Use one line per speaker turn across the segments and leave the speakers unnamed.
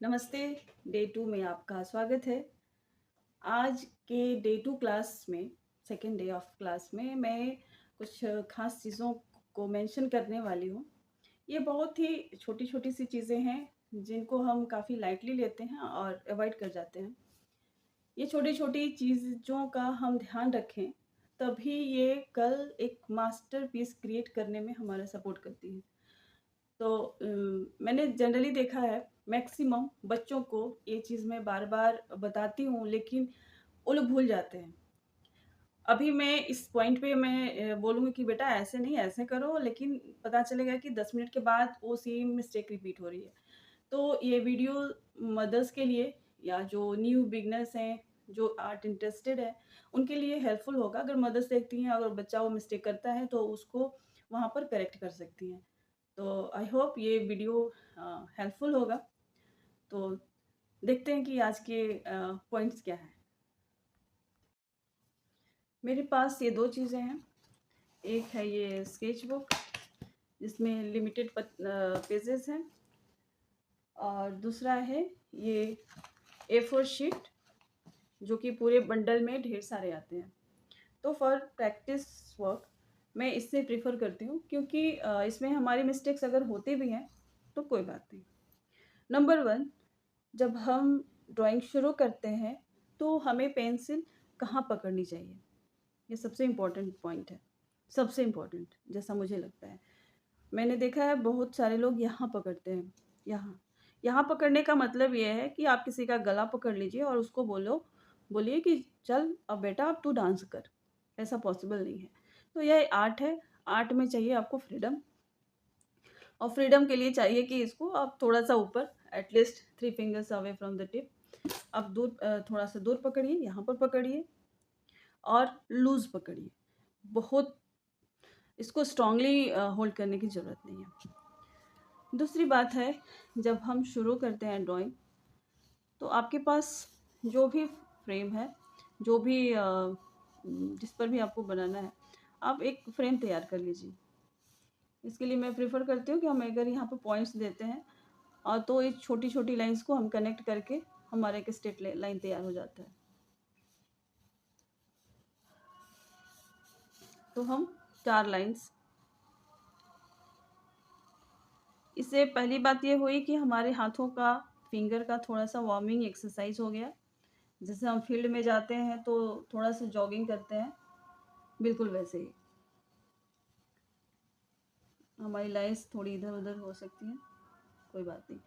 नमस्ते। डे 2 में आपका स्वागत है। आज के डे 2 क्लास में सेकेंड डे ऑफ क्लास में मैं कुछ ख़ास चीज़ों को मेंशन करने वाली हूँ। ये बहुत ही छोटी-छोटी सी चीज़ें हैं जिनको हम काफ़ी लाइटली लेते हैं और अवॉइड कर जाते हैं। ये छोटी-छोटी चीज़ों का हम ध्यान रखें, तभी ये कल एक मास्टरपीस क्रिएट करने में हमारा सपोर्ट करती है। तो मैंने जनरली देखा है मैक्सिमम बच्चों को ये चीज़ मैं बार-बार बताती हूँ, लेकिन वो लोग भूल जाते हैं। अभी मैं इस पॉइंट पे मैं बोलूँगी कि बेटा ऐसे नहीं ऐसे करो, लेकिन पता चलेगा कि 10 मिनट के बाद वो सेम मिस्टेक रिपीट हो रही है। तो ये वीडियो मदर्स के लिए या जो न्यू बिगिनर्स हैं, जो आर्ट इंटरेस्टेड है, उनके लिए हेल्पफुल होगा। अगर मदर्स देखती हैं अगर बच्चा वो मिस्टेक करता है तो उसको वहाँ पर करेक्ट कर सकती हैं। तो आई होप ये वीडियो हेल्पफुल होगा। तो देखते हैं कि आज के पॉइंट्स क्या हैं। मेरे पास ये 2 चीज़ें हैं। एक है ये स्केच बुक जिसमें लिमिटेड पेजेस हैं, और दूसरा है ये A4 शीट जो कि पूरे बंडल में ढेर सारे आते हैं। तो फॉर प्रैक्टिस वर्क मैं इससे प्रेफ़र करती हूँ, क्योंकि इसमें हमारी मिस्टेक्स अगर होती भी हैं तो कोई बात नहीं। नंबर 1, जब हम ड्राइंग शुरू करते हैं तो हमें पेंसिल कहाँ पकड़नी चाहिए, ये सबसे इम्पोर्टेंट पॉइंट है। सबसे इम्पोर्टेंट जैसा मुझे लगता है। मैंने देखा है बहुत सारे लोग यहाँ पकड़ते हैं, यहाँ। यहाँ पकड़ने का मतलब ये है कि आप किसी का गला पकड़ लीजिए और उसको बोलिए कि चल अब बेटा अब तू डांस कर। ऐसा पॉसिबल नहीं है। तो यह आर्ट है। आर्ट में चाहिए आपको फ्रीडम, और फ्रीडम के लिए चाहिए कि इसको आप थोड़ा-सा ऊपर at least 3 fingers away from the tip आप दूर थोड़ा-सा दूर पकड़िए, यहाँ पर पकड़िए और लूज़ पकड़िए। बहुत इसको स्ट्रॉन्गली होल्ड करने की ज़रूरत नहीं है। दूसरी बात है, जब हम शुरू करते हैं ड्राइंग, तो आपके पास जो भी फ्रेम है, जो भी जिस पर भी आपको बनाना है, आप एक फ्रेम तैयार कर लीजिए। इसके लिए मैं प्रेफ़र करती हूँ कि हम अगर यहाँ पे पॉइंट्स देते हैं तो इस छोटी-छोटी लाइन्स को हम कनेक्ट करके हमारा एक स्ट्रेट लाइन तैयार हो जाता है। तो हम 4 लाइन्स, इससे पहली बात ये हुई कि हमारे हाथों का, फिंगर का थोड़ा-सा वार्मिंग एक्सरसाइज़ हो गया। जैसे हम फील्ड में जाते हैं तो थोड़ा-सा जॉगिंग करते हैं, बिल्कुल वैसे ही। हमारी लाइन्स थोड़ी इधर-उधर हो सकती हैं, कोई बात नहीं।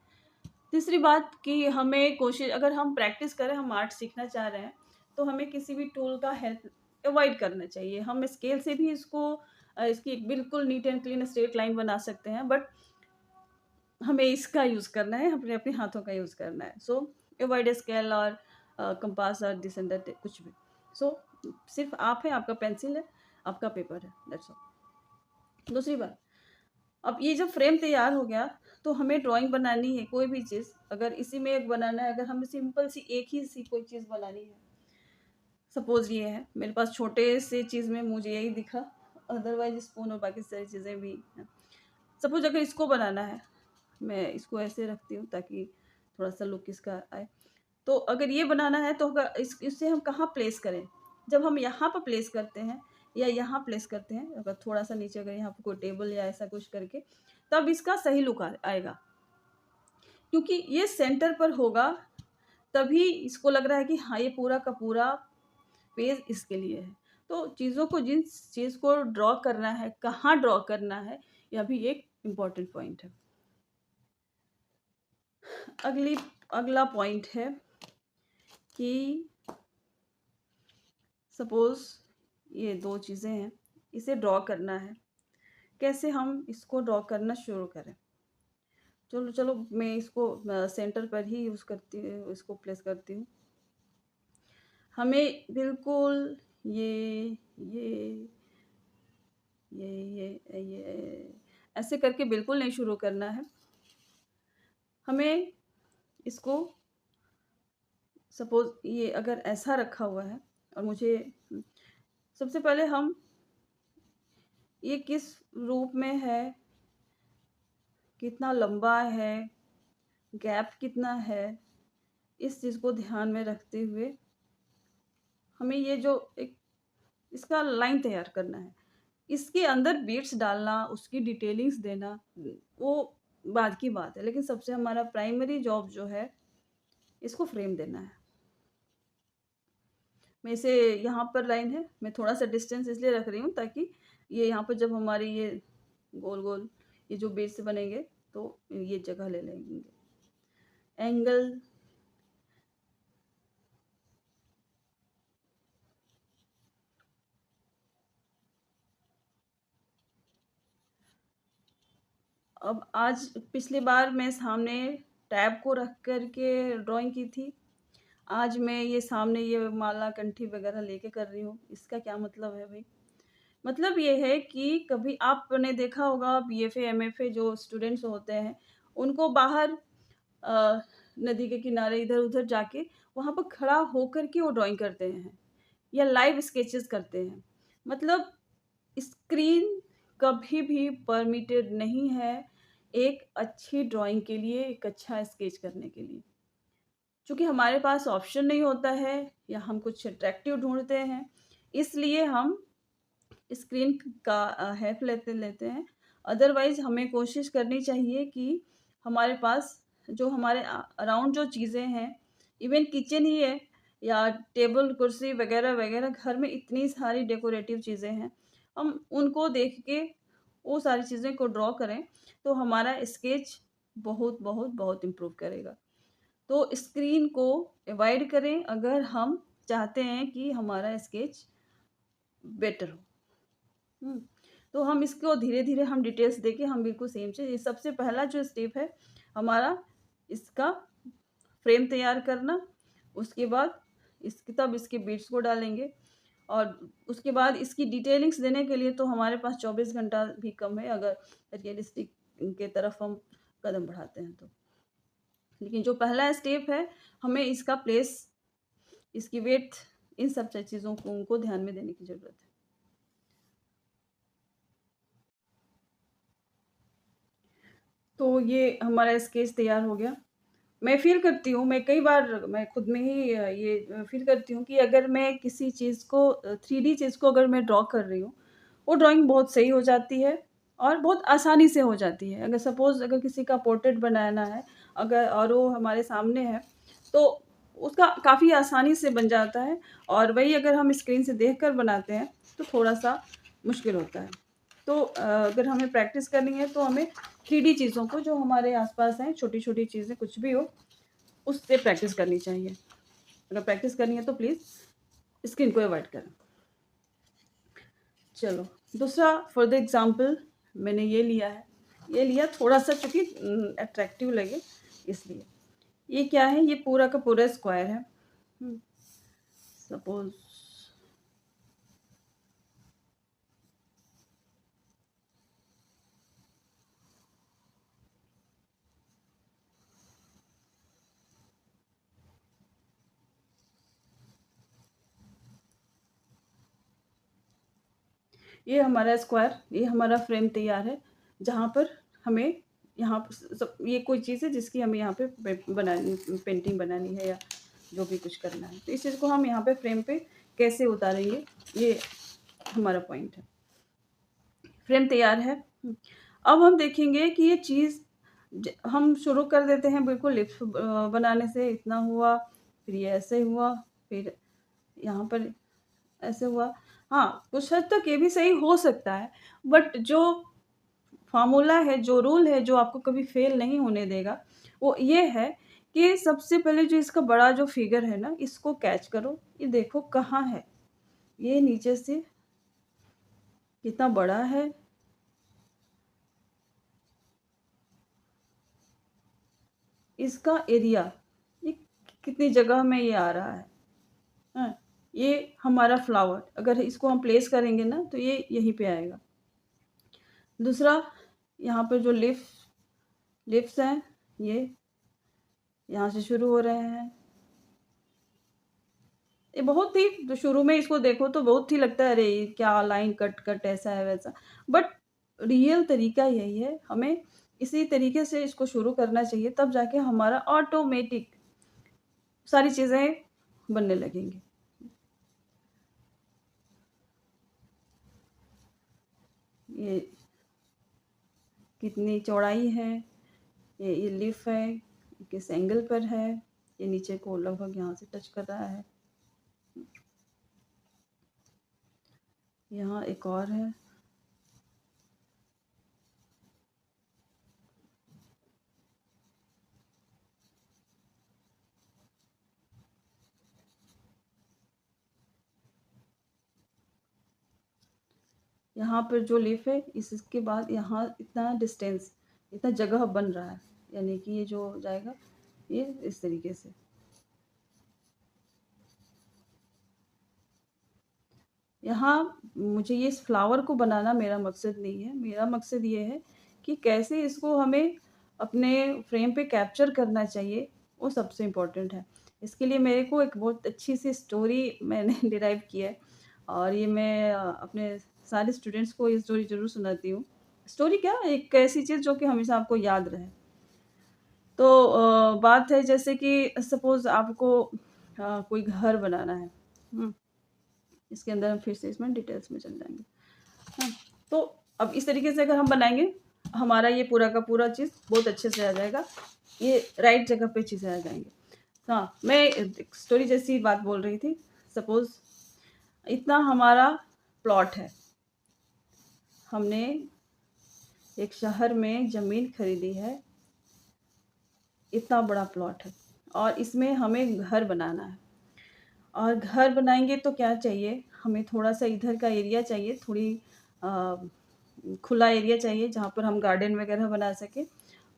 तीसरी बात कि हमें कोशिश, अगर हम प्रैक्टिस करें, हम आर्ट सीखना चाह रहे हैं, तो हमें किसी भी टूल का हेल्प अवॉइड करना चाहिए। हम स्केल से भी इसकी एक बिल्कुल neat and clean straight line बना सकते हैं, बट हमें इसका यूज़ करना है, अपने अपने हाथों का यूज़ करना है। सो अवॉइड स्केल और कंपास और दिस एंड दैट कुछ भी। सो सिर्फ आप हैं, आपका पेंसिल है, आपका पेपर है, दैट्स ऑल। दूसरी बात, अब ये जब फ्रेम तैयार हो गया, तो हमें ड्राइंग बनानी है, कोई भी चीज़ अगर इसी में एक बनाना है, अगर हमें सिंपल सी एक ही सी कोई चीज़ बनानी है, सपोज़ ये है, मेरे पास छोटे से चीज़ में मुझे यही दिखा, अदरवाइज़ स्पून और बाकी सारी चीज़ें भी हैं। सपोज़ अगर इसको बनाना है, मैं इसको ऐसे रखती हूँ ताकि थोड़ा-सा लुक इसका आए। तो अगर ये बनाना है तो अगर इसे हम कहाँ प्लेस करें? जब हम यहाँ पर प्लेस करते हैं या यहाँ प्लेस करते हैं, अगर थोड़ा-सा नीचे अगर यहाँ पे कोई टेबल या ऐसा कुछ करके, तब इसका सही लुक आएगा। क्योंकि ये सेंटर पर होगा, तभी इसको लग रहा है कि हाँ, ये पूरा का पूरा पेज इसके लिए है। तो चीज़ों को, जिस चीज़ को ड्रॉ करना है, कहाँ ड्रॉ करना है, यह भी एक इम्पोर्टेंट पॉइंट है। अगला पॉइंट है कि सपोज़ ये 2 चीज़ें हैं, इसे ड्रॉ करना है। कैसे हम इसको ड्रॉ करना शुरू करें? चलो मैं इसको सेंटर पर ही यूज़ करती हूँ, इसको प्लेस करती हूँ। हमें बिल्कुल ये, ये, ये ऐसे करके बिल्कुल नहीं शुरू करना है। हमें इसको, सपोज़ ये अगर ऐसा रखा हुआ है और मुझे सबसे पहले हम ये किस रूप में है, कितना लंबा है, गैप कितना है, इस चीज़ को ध्यान में रखते हुए हमें ये जो एक इसका लाइन तैयार करना है। इसके अंदर बीट्स डालना, उसकी डिटेलिंग्स देना, वो बाद की बात है, लेकिन सबसे हमारा प्राइमरी जॉब जो है, इसको फ्रेम देना है। मैं इसे यहाँ पर लाइन है, मैं थोड़ा-सा डिस्टेंस इसलिए रख रही हूँ ताकि ये यहाँ पर जब हमारी ये गोल-गोल ये जो बीट्स बनेंगे, तो ये जगह ले लेंगे। एंगल अब आज पिछली बार मैं सामने टैब को रख कर के ड्राइंग की थी। आज मैं ये सामने ये माला, कंठी वगैरह लेके कर रही हूँ। इसका क्या मतलब है भई? मतलब ये है कि कभी आपने देखा होगा बीएफए, एमएफए जो स्टूडेंट्स होते हैं, उनको बाहर अ, नदी के किनारे इधर-उधर जाके वहाँ पर खड़ा होकर के वो ड्राइंग करते हैं या लाइव स्केचेस करते हैं। मतलब स्क्रीन कभी भी परमिटेड नहीं है एक अच्छी ड्राइंग के लिए, एक अच्छा स्केच करने के लिए। चूँकि हमारे पास ऑप्शन नहीं होता है या हम कुछ अट्रैक्टिव ढूँढते हैं, इसलिए हम स्क्रीन का हेल्प लेते हैं। अदरवाइज़ हमें कोशिश करनी चाहिए कि हमारे पास जो हमारे अराउंड जो चीज़ें हैं, इवन किचन ही है या टेबल, कुर्सी वगैरह-वगैरह, घर में इतनी सारी डेकोरेटिव चीज़ें हैं, हम उनको देख के वो सारी चीज़ें को ड्रॉ करें, तो हमारा स्केच बहुत इम्प्रूव करेगा। तो स्क्रीन को अवॉइड करें अगर हम चाहते हैं कि हमारा स्केच बेटर हो। हुँ। तो हम इसको धीरे-धीरे हम डिटेल्स देके हम बिल्कुल सेम से ये सबसे पहला जो स्टेप है हमारा इसका फ्रेम तैयार करना, उसके बाद तब इसके बीट्स को डालेंगे और उसके बाद इसकी डिटेलिंग्स देने के लिए तो हमारे पास 24 घंटा भी कम है अगर रियलिस्टिक के तरफ हम कदम बढ़ाते हैं तो। लेकिन जो पहला स्टेप है, हमें इसका प्लेस, इसकी विड्थ, इन सब चीज़ों को ध्यान में देने की ज़रूरत है। तो ये हमारा स्केच तैयार हो गया। मैं फ़ील करती हूँ, मैं कई बार मैं खुद में ही ये फ़ील करती हूँ कि अगर मैं किसी चीज़ को 3D चीज़ को अगर मैं ड्रॉ कर रही हूँ, वो ड्राइंग बहुत सही हो जाती है और बहुत आसानी से हो जाती है। अगर सपोज़ अगर किसी का पोर्ट्रेट बनाना है, अगर और वो हमारे सामने है, तो उसका काफ़ी आसानी से बन जाता है और वही अगर हम स्क्रीन से देख कर बनाते हैं, तो थोड़ा-सा मुश्किल होता है। तो अगर हमें प्रैक्टिस करनी है तो हमें 3D चीज़ों को जो हमारे आस-पास हैं, छोटी-छोटी चीज़ें कुछ भी हो, उससे प्रैक्टिस करनी चाहिए। अगर प्रैक्टिस करनी है तो प्लीज़ स्क्रीन को अवॉइड करें। चलो, दूसरा फॉर द एग्ज़ाम्पल मैंने ये लिया है। ये लिया थोड़ा-सा चूँकि अट्रैक्टिव लगे इसलिए। ये क्या है? ये पूरा का पूरा स्क्वायर है। सपोज़ ये हमारा स्क्वायर, ये हमारा फ्रेम तैयार है, जहाँ पर हमें यहाँ प सब ये कोई चीज़ है जिसकी हमें यहाँ पे बनानी पेंटिंग बनानी है या जो भी कुछ करना है। तो इस चीज़ को हम यहाँ पे फ्रेम पे कैसे उतारेंगे, ये हमारा पॉइंट है। फ्रेम तैयार है। अब हम देखेंगे कि ये चीज़ हम शुरू कर देते हैं बिल्कुल लिप्स बनाने से, इतना हुआ, फिर ये ऐसे हुआ, फिर यहाँ पर ऐसे हुआ। हाँ, कुछ हद तक ये भी सही हो सकता है, बट जो फ़ॉर्मूला है, जो रूल है, जो आपको कभी फ़ेल नहीं होने देगा, वो ये है कि सबसे पहले जो इसका बड़ा जो फ़िगर है ना, इसको कैच करो। ये देखो कहाँ है? ये नीचे से कितना बड़ा है। इसका एरिया, ये कितनी जगह में ये आ रहा है। हाँ, ये हमारा फ्लावर, अगर इसको हम प्लेस करेंगे ना, तो ये यहीं पे आएगा। दूसरा, यहाँ पे जो लिप्स हैं, ये यहाँ से शुरू हो रहे हैं। ये बहुत ही तो शुरू में इसको देखो तो बहुत ही लगता है अरे ये क्या लाइन कट कट ऐसा है वैसा, बट रियल तरीका यही है। हमें इसी तरीके से इसको शुरू करना चाहिए, तब जाके हमारा ऑटोमेटिक सारी चीज़ें बनने लगेंगी। ये कितनी चौड़ाई है, ये लीफ है, किस एंगल पर है, ये नीचे को लगभग यहाँ से टच कर रहा है। यहाँ एक और है, यहाँ पर जो लीफ है इसके बाद यहाँ इतना डिस्टेंस, इतना जगह बन रहा है, यानी कि ये जो जाएगा ये इस तरीके से। यहाँ मुझे ये इस फ्लावर को बनाना मेरा मकसद नहीं है, मेरा मकसद ये है कि कैसे इसको हमें अपने फ्रेम पे कैप्चर करना चाहिए, वो सबसे इम्पोर्टेंट है। इसके लिए मेरे को एक बहुत अच्छी सी स्टोरी मैंने डिराइव की है, और ये मैं अपने सारे स्टूडेंट्स को ये स्टोरी ज़रूर सुनाती हूँ। स्टोरी क्या, एक ऐसी चीज़ जो कि हमेशा आपको याद रहे। तो बात है जैसे कि सपोज़ आपको कोई घर बनाना है। इसके अंदर हम फिर से इसमें डिटेल्स में चल जाएंगे। हाँ, तो अब इस तरीके से अगर हम बनाएंगे, हमारा ये पूरा का पूरा चीज़ बहुत अच्छे से आ जाएगा, ये राइट जगह पे चीज़ें आ जाएंगी। हाँ, मैं स्टोरी जैसी बात बोल रही थी। सपोज़ इतना हमारा प्लॉट है, हमने एक शहर में ज़मीन खरीदी है, इतना बड़ा प्लॉट है, और इसमें हमें घर बनाना है। और घर बनाएंगे तो क्या चाहिए, हमें थोड़ा सा इधर का एरिया चाहिए, थोड़ी खुला एरिया चाहिए जहाँ पर हम गार्डन वगैरह बना सकें,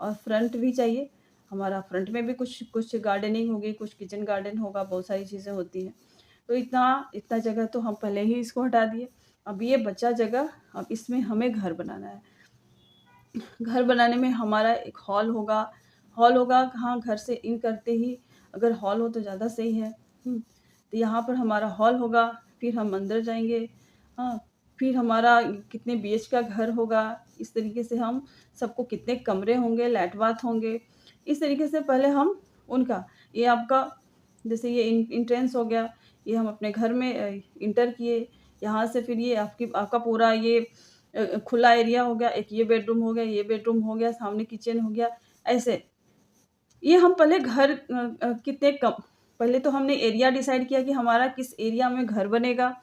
और फ्रंट भी चाहिए। हमारा फ्रंट में भी कुछ कुछ गार्डनिंग होगी, कुछ किचन गार्डन होगा, बहुत सारी चीज़ें होती हैं। तो इतना इतना जगह तो हम पहले ही इसको हटा दिए। अब ये बचा जगह, अब इसमें हमें घर बनाना है। घर बनाने में हमारा एक हॉल होगा। हॉल होगा कहाँ, घर से इन करते ही अगर हॉल हो तो ज़्यादा सही है। तो यहाँ पर हमारा हॉल होगा, फिर हम अंदर जाएंगे। हाँ, फिर हमारा कितने बीएच का घर होगा, इस तरीके से हम सबको कितने कमरे होंगे, लैट बाथ होंगे, इस तरीके से पहले हम उनका, ये आपका जैसे ये इंट्रेंस हो गया, ये हम अपने घर में इंटर किए। यहाँ से फिर ये आपका पूरा ये खुला एरिया हो गया, एक ये बेडरूम हो गया, ये बेडरूम हो गया, सामने किचन हो गया। ऐसे ये हम पहले घर कितने कम, पहले तो हमने एरिया डिसाइड किया कि हमारा किस एरिया में घर बनेगा,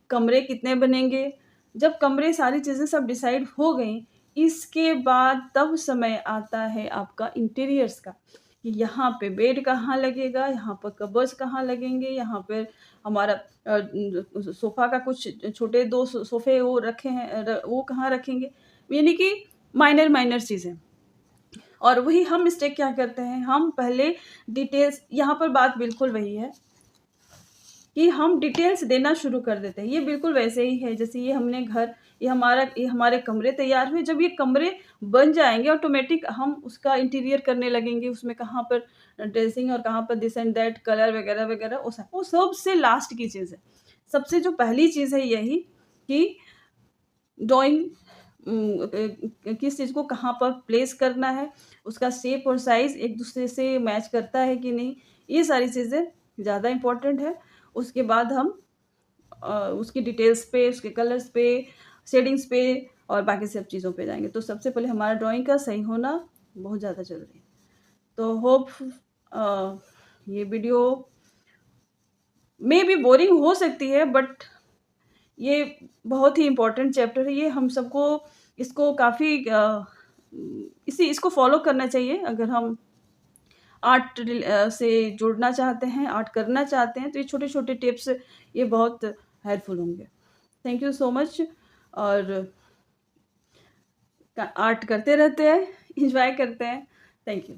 कमरे कितने बनेंगे। जब कमरे सारी चीज़ें सब डिसाइड हो गई, इसके बाद तब समय आता है आपका इंटीरियर्स का, कि यहाँ पे बेड कहाँ लगेगा, यहाँ पर कबर्ड्स कहाँ लगेंगे, यहाँ पर हमारा सोफ़ा का कुछ छोटे 2 सोफ़े वो रखे हैं, वो कहाँ रखेंगे, यानी कि माइनर माइनर चीज़ें। और वही हम मिस्टेक क्या करते हैं, हम पहले डिटेल्स, यहाँ पर बात बिल्कुल वही है कि हम डिटेल्स देना शुरू कर देते हैं। ये बिल्कुल वैसे ही है जैसे ये हमने घर, ये हमारे कमरे तैयार हुए, जब ये कमरे बन जाएंगे ऑटोमेटिक हम उसका इंटीरियर करने लगेंगे, उसमें कहाँ पर ड्रेसिंग और कहाँ पर दिस एंड दैट कलर वगैरह वगैरह, वो सबसे लास्ट की चीज़ है। सबसे जो पहली चीज़ है यही कि ड्राइंग किस चीज़ को कहाँ पर प्लेस करना है, उसका शेप और साइज़ एक दूसरे से मैच करता है कि नहीं, ये सारी चीज़ें ज़्यादा इम्पोर्टेंट है। उसके बाद हम उसकी डिटेल्स पे, उसके कलर्स पे, शेडिंग्स पे और बाकी सब चीज़ों पे जाएंगे। तो सबसे पहले हमारा ड्राइंग का सही होना बहुत ज़्यादा ज़रूरी है। तो होप ये वीडियो में भी बोरिंग हो सकती है, बट ये बहुत ही इम्पोर्टेंट चैप्टर है। ये हम सबको इसको काफ़ी इसको फॉलो करना चाहिए। अगर हम आर्ट से जुड़ना चाहते हैं, आर्ट करना चाहते हैं, तो ये छोटे-छोटे टिप्स ये बहुत हेल्पफुल होंगे। Thank you so much. और आर्ट करते रहते हैं, एंजॉय करते हैं। Thank you.